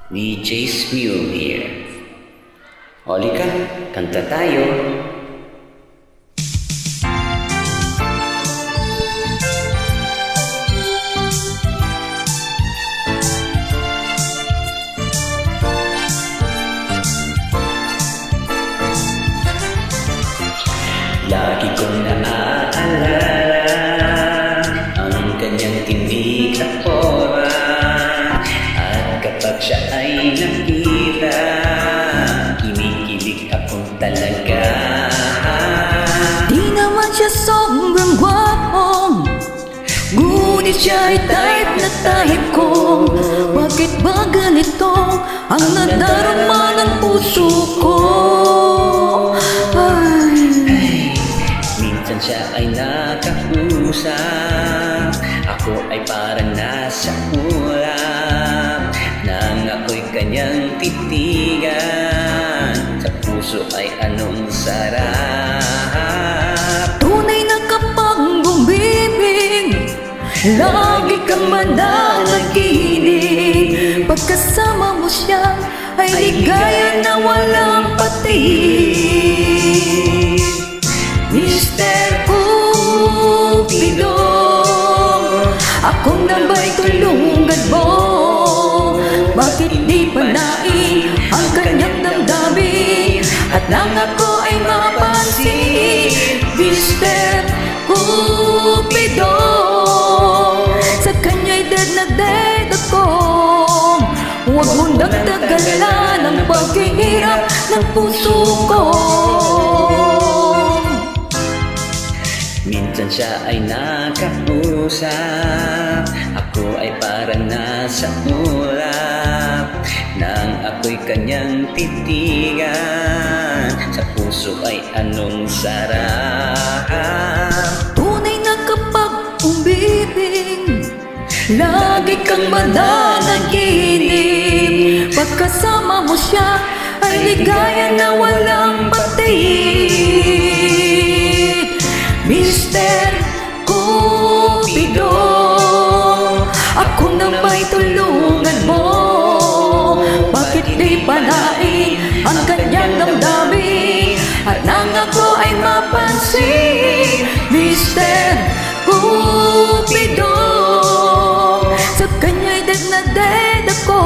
DJ's Mule here. Halika, kanta tayo. Lagi kong naaalala ang kanyang tinig at aura, at kapag siya ay nakita, kinikilig akong talaga. Di naman siya sobrang gwapong, ngunit siya ay type na type ko. Bakit ba ganito ang nadarama ng puso ko? Minsan siya ay nakausap, ako ay parang nasa ulap, nang ako'y kanyang titigan, sa puso ay anong sarap. Tunay na kapag bumibig, lagi kang mananaginig. Pagkasama mo siya ay ligaya na walang patid. Mr. Cupido, ako na ba'y tulungan mo? Bakit di panain ang kanyang damdamin, at nang ako ay mapansin? Mr. Cupido, sa kanya'y dead na dead ako. Huwag mong dagdagalan ang paghihirap ng puso ko. Minsan siya ay nakausap, ako ay parang nasa ulap, nang ako'y kanyang titigan, sa puso ay anong sarap. Tunay na kapag umibig, lagi kang mananaginip. Pagkasama mo siya ay ligaya na walang patid. Mr. Cupido, ako na ba'y tulungan mo? Bakit di panain ang kanyang damdamin, at nang ako ay mapansin? Mr. Cupido, sa kanya'y dead na dead ako.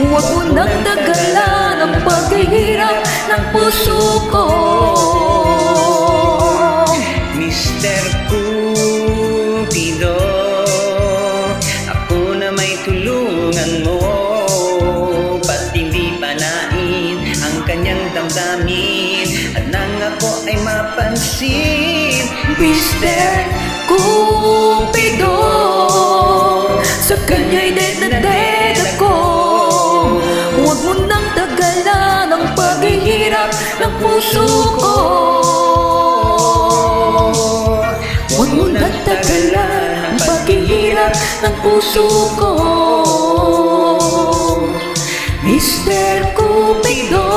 Huwag mo nang dagalan ang paghihirap ng puso ko. Mr. Cupido, ako na may tulungan mo, ba't hindi panain ang kanyang damdamin, at nang ako ay mapansin? Mr. Cupido, sa kanya'y dead na dead ako. Huwag mo nang dagalan ang paghihirap ng puso ko. Huwag mo nang dagalan ang paghihirap ng puso ko. Mr. Cupido,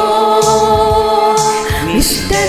Mr.